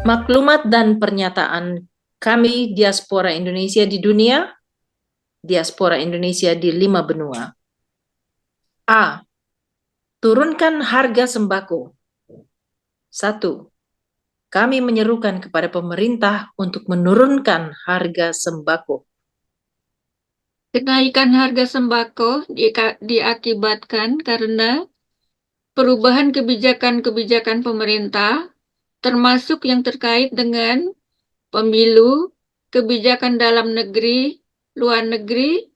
Maklumat dan pernyataan kami diaspora Indonesia di dunia, diaspora Indonesia di 5 benua. A. Turunkan harga sembako. 1. Kami menyerukan kepada pemerintah untuk menurunkan harga sembako. Kenaikan harga sembako diakibatkan karena perubahan kebijakan-kebijakan pemerintah, termasuk yang terkait dengan pemilu, kebijakan dalam negeri, luar negeri,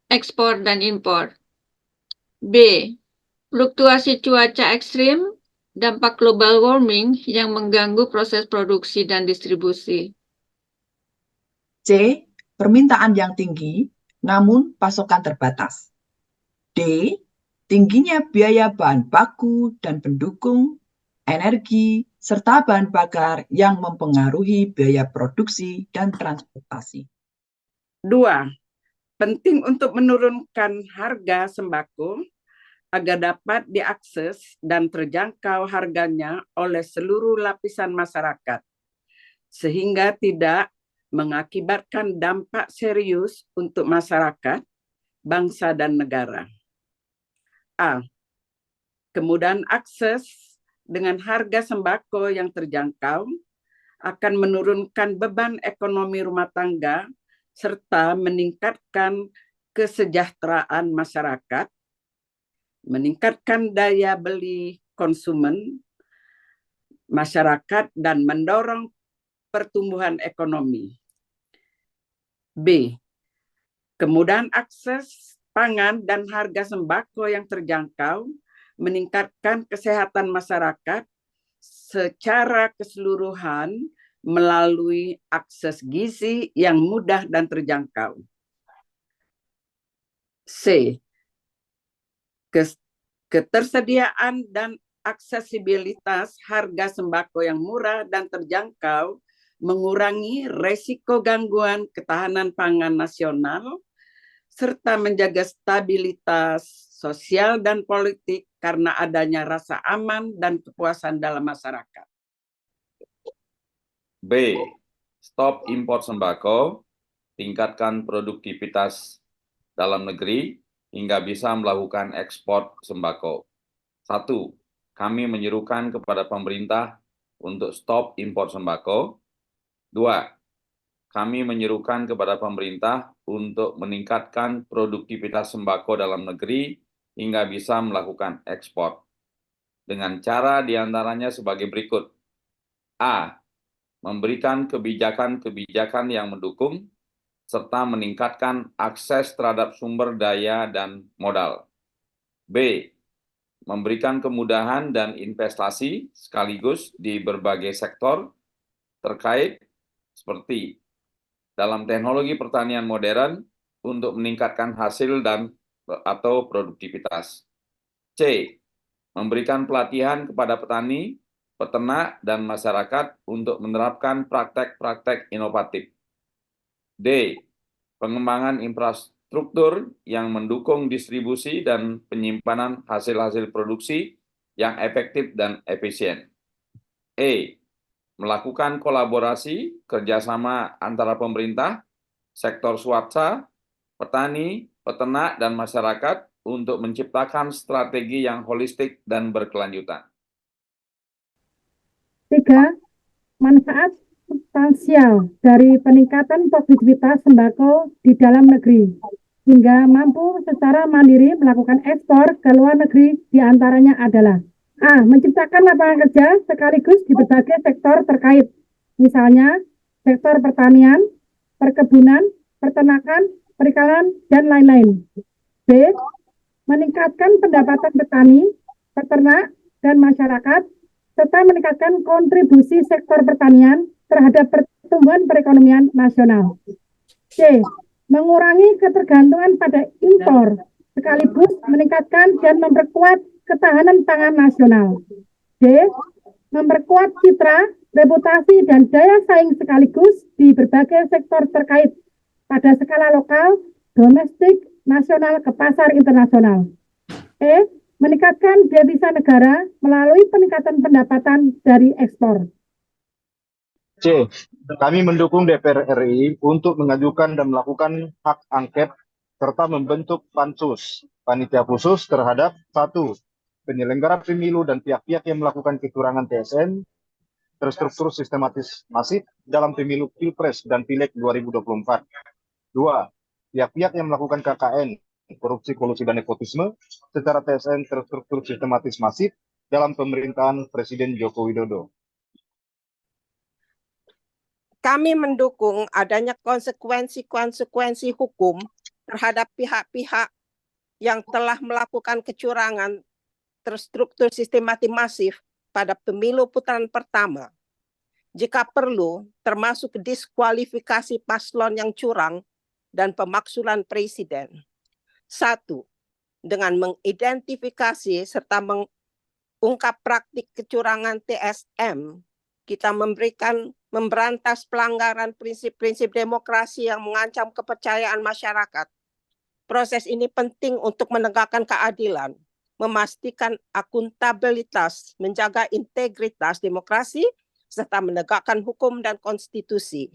ekspor dan impor. B. Fluktuasi cuaca ekstrim, dampak global warming yang mengganggu proses produksi dan distribusi. C. Permintaan yang tinggi, namun pasokan terbatas. D. Tingginya biaya bahan baku dan pendukung, energi, serta bahan bakar yang mempengaruhi biaya produksi dan transportasi. 2. Penting untuk menurunkan harga sembako agar dapat diakses dan terjangkau harganya oleh seluruh lapisan masyarakat, sehingga tidak mengakibatkan dampak serius untuk masyarakat, bangsa, dan negara. A. Kemudahan akses dengan harga sembako yang terjangkau akan menurunkan beban ekonomi rumah tangga serta meningkatkan kesejahteraan masyarakat, meningkatkan daya beli konsumen masyarakat, dan mendorong pertumbuhan ekonomi. B. Kemudahan akses pangan dan harga sembako yang terjangkau meningkatkan kesehatan masyarakat secara keseluruhan melalui akses gizi yang mudah dan terjangkau. C. Ketersediaan dan aksesibilitas harga sembako yang murah dan terjangkau mengurangi resiko gangguan ketahanan pangan nasional serta menjaga stabilitas sosial dan politik karena adanya rasa aman dan kepuasan dalam masyarakat. B. Stop impor sembako, tingkatkan produktivitas dalam negeri hingga bisa melakukan ekspor sembako. 1. Kami menyerukan kepada pemerintah untuk stop impor sembako. 2. Kami menyerukan kepada pemerintah untuk meningkatkan produktivitas sembako dalam negeri hingga bisa melakukan ekspor. Dengan cara diantaranya sebagai berikut. A. Memberikan kebijakan-kebijakan yang mendukung, serta meningkatkan akses terhadap sumber daya dan modal. B. Memberikan kemudahan dan investasi sekaligus di berbagai sektor terkait seperti dalam teknologi pertanian modern untuk meningkatkan hasil dan atau produktivitas. C. Memberikan pelatihan kepada petani, peternak, dan masyarakat untuk menerapkan praktek-praktek inovatif. D. Pengembangan infrastruktur yang mendukung distribusi dan penyimpanan hasil-hasil produksi yang efektif dan efisien. E. Melakukan kolaborasi kerjasama antara pemerintah, sektor swasta, petani, peternak, dan masyarakat untuk menciptakan strategi yang holistik dan berkelanjutan. 3. Manfaat substansial dari peningkatan produktivitas sembako di dalam negeri, hingga mampu secara mandiri melakukan ekspor ke luar negeri, diantaranya adalah A. Menciptakan lapangan kerja sekaligus di berbagai sektor terkait, misalnya sektor pertanian, perkebunan, peternakan, perikanan, dan lain-lain. B. Meningkatkan pendapatan petani, peternak, dan masyarakat, serta meningkatkan kontribusi sektor pertanian terhadap pertumbuhan perekonomian nasional. C. Mengurangi ketergantungan pada impor, sekaligus meningkatkan dan memperkuat ketahanan pangan nasional. D. Memperkuat citra, reputasi, dan daya saing sekaligus di berbagai sektor terkait pada skala lokal, domestik, nasional ke pasar internasional. E. Meningkatkan devisa negara melalui peningkatan pendapatan dari ekspor. C. Kami mendukung DPR RI untuk mengajukan dan melakukan hak angket serta membentuk pansus, panitia khusus terhadap 1. Penyelenggara pemilu dan pihak-pihak yang melakukan kecurangan TSN terstruktur sistematis masif dalam pemilu Pilpres dan Pileg 2024. 2. Pihak-pihak yang melakukan KKN, korupsi, kolusi, dan nepotisme secara TSN terstruktur sistematis masif dalam pemerintahan Presiden Joko Widodo. Kami mendukung adanya konsekuensi-konsekuensi hukum terhadap pihak-pihak yang telah melakukan kecurangan terstruktur sistematis masif pada pemilu putaran pertama. Jika perlu, termasuk diskualifikasi paslon yang curang dan pemakzulan presiden. 1. Dengan mengidentifikasi serta mengungkap praktik kecurangan TSM, kita memberantas pelanggaran prinsip-prinsip demokrasi yang mengancam kepercayaan masyarakat. Proses ini penting untuk menegakkan keadilan, memastikan akuntabilitas, menjaga integritas demokrasi, serta menegakkan hukum dan konstitusi.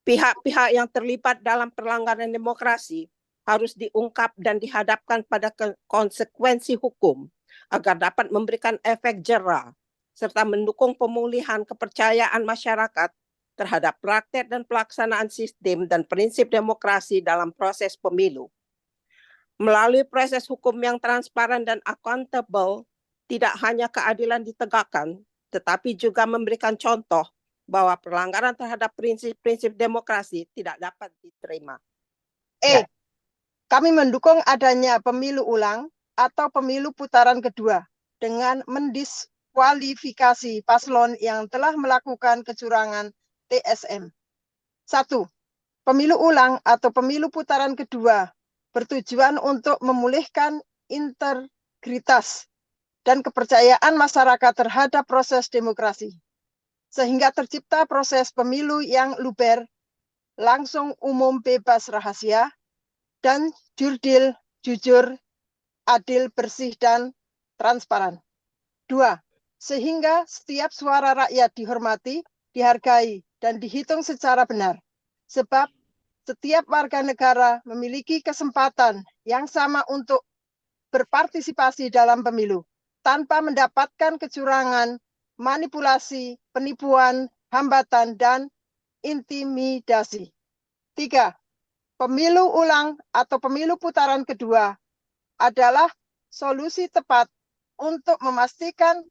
Pihak-pihak yang terlibat dalam pelanggaran demokrasi harus diungkap dan dihadapkan pada konsekuensi hukum agar dapat memberikan efek jera serta mendukung pemulihan kepercayaan masyarakat terhadap praktek dan pelaksanaan sistem dan prinsip demokrasi dalam proses pemilu. Melalui proses hukum yang transparan dan accountable, tidak hanya keadilan ditegakkan, tetapi juga memberikan contoh bahwa pelanggaran terhadap prinsip-prinsip demokrasi tidak dapat diterima. Kami mendukung adanya pemilu ulang atau pemilu putaran kedua dengan mendiskualifikasi paslon yang telah melakukan kecurangan TSM. 1. Pemilu ulang atau pemilu putaran kedua bertujuan untuk memulihkan integritas dan kepercayaan masyarakat terhadap proses demokrasi, sehingga tercipta proses pemilu yang luber, langsung, umum, bebas, rahasia, dan jujur, adil, bersih, dan transparan. 2. Sehingga setiap suara rakyat dihormati, dihargai, dan dihitung secara benar. Sebab setiap warga negara memiliki kesempatan yang sama untuk berpartisipasi dalam pemilu, tanpa mendapatkan kecurangan, manipulasi, penipuan, hambatan, dan intimidasi. 3. Pemilu ulang atau pemilu putaran kedua adalah solusi tepat untuk memastikan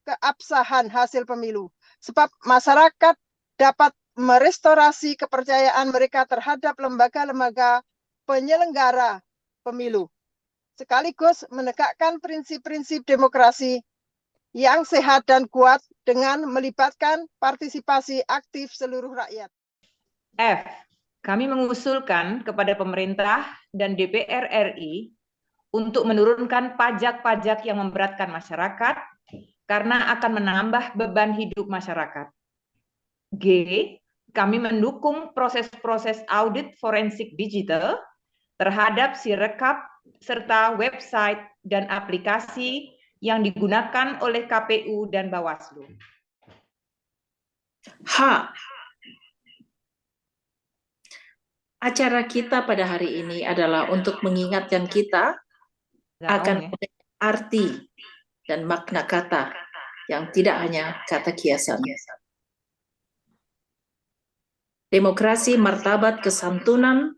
keabsahan hasil pemilu, sebab masyarakat dapat merestorasi kepercayaan mereka terhadap lembaga-lembaga penyelenggara pemilu, sekaligus menegakkan prinsip-prinsip demokrasi yang sehat dan kuat dengan melibatkan partisipasi aktif seluruh rakyat. F. Kami mengusulkan kepada pemerintah dan DPR RI untuk menurunkan pajak-pajak yang memberatkan masyarakat karena akan menambah beban hidup masyarakat. G. Kami mendukung proses-proses audit forensik digital terhadap Sirekap serta website dan aplikasi yang digunakan oleh KPU dan Bawaslu. H. Acara kita pada hari ini adalah untuk mengingatkan kita akan arti dan makna kata yang tidak hanya kata kiasan. Demokrasi, martabat, kesantunan,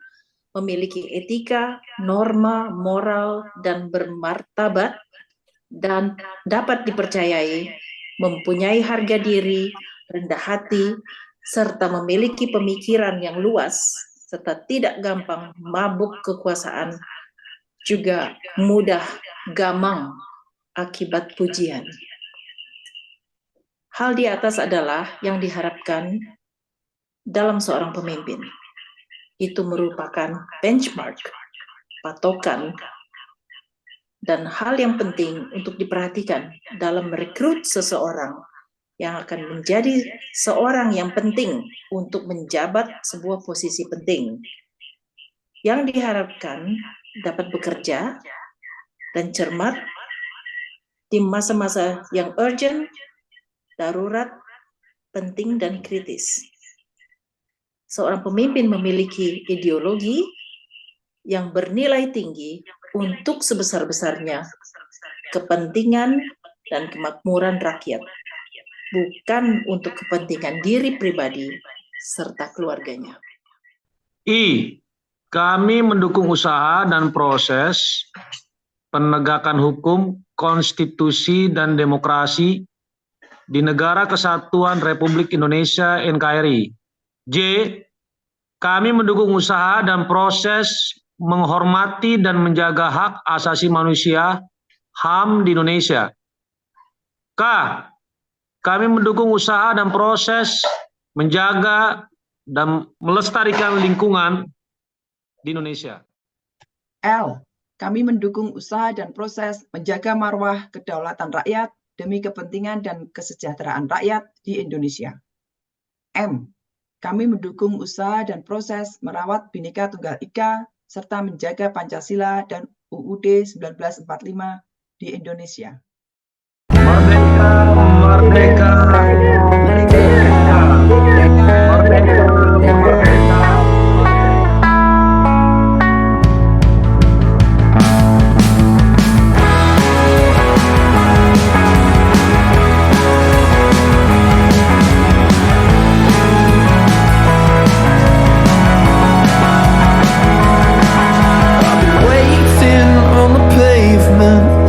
memiliki etika, norma, moral, dan bermartabat, dan dapat dipercayai, mempunyai harga diri, rendah hati, serta memiliki pemikiran yang luas, serta tidak gampang mabuk kekuasaan, juga mudah gamang akibat pujian. Hal di atas adalah yang diharapkan dalam seorang pemimpin. Itu merupakan benchmark, patokan, dan hal yang penting untuk diperhatikan dalam merekrut seseorang yang akan menjadi seorang yang penting untuk menjabat sebuah posisi penting, yang diharapkan dapat bekerja dan cermat di masa-masa yang urgent, darurat, penting dan kritis. Seorang pemimpin memiliki ideologi yang bernilai tinggi untuk sebesar-besarnya kepentingan dan kemakmuran rakyat, bukan untuk kepentingan diri pribadi serta keluarganya. I. Kami mendukung usaha dan proses penegakan hukum, konstitusi, dan demokrasi di Negara Kesatuan Republik Indonesia (NKRI). J. Kami mendukung usaha dan proses menghormati dan menjaga hak asasi manusia (HAM) di Indonesia. K. Kami mendukung usaha dan proses menjaga dan melestarikan lingkungan di Indonesia. L. Kami mendukung usaha dan proses menjaga marwah kedaulatan rakyat demi kepentingan dan kesejahteraan rakyat di Indonesia. M. Kami mendukung usaha dan proses merawat Bhinneka Tunggal Ika serta menjaga Pancasila dan UUD 1945 di Indonesia. Merdeka, merdeka, merdeka, merdeka, merdeka.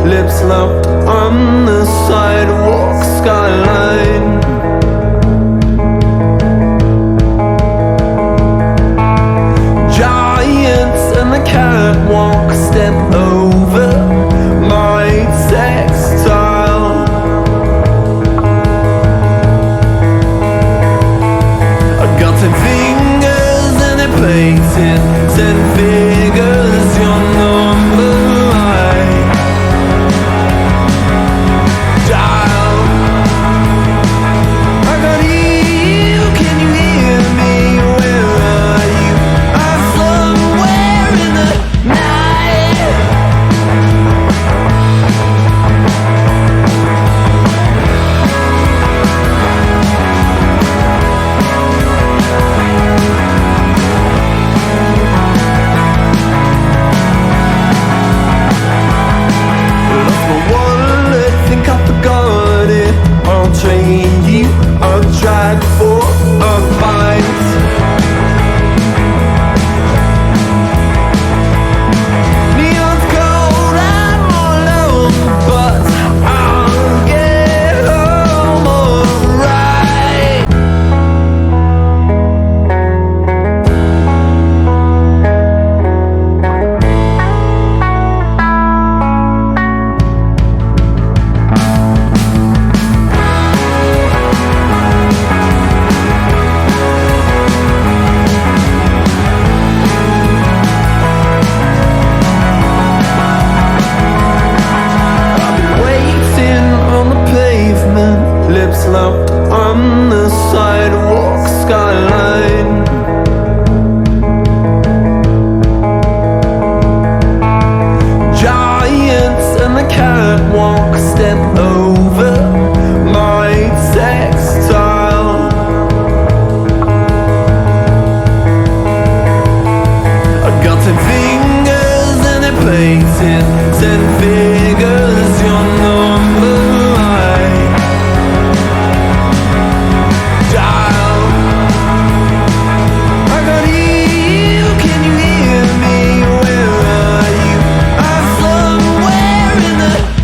Lips locked on the sidewalk skyline. Giants and the catwalk step over my textile. I got 10 fingers and they painted 10 figures, your number.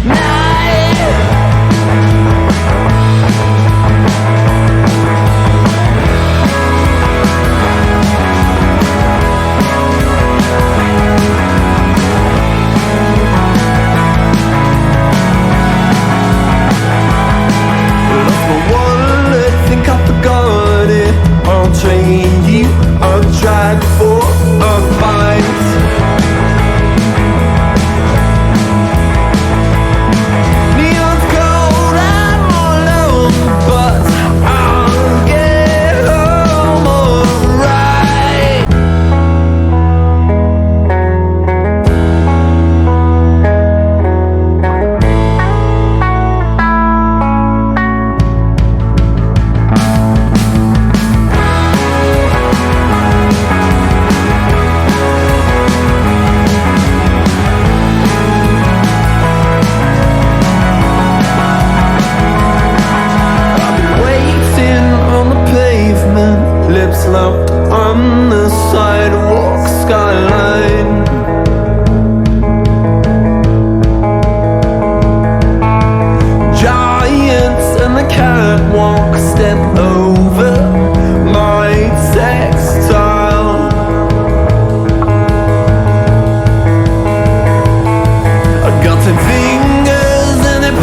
Yeah.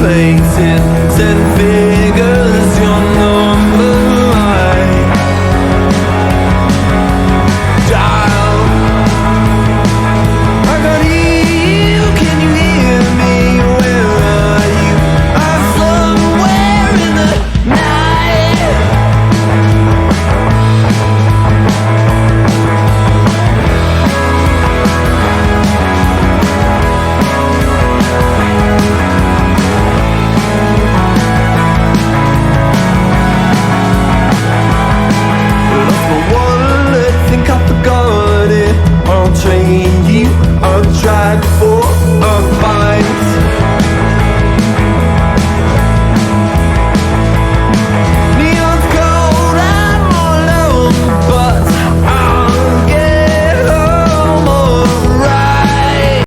pain.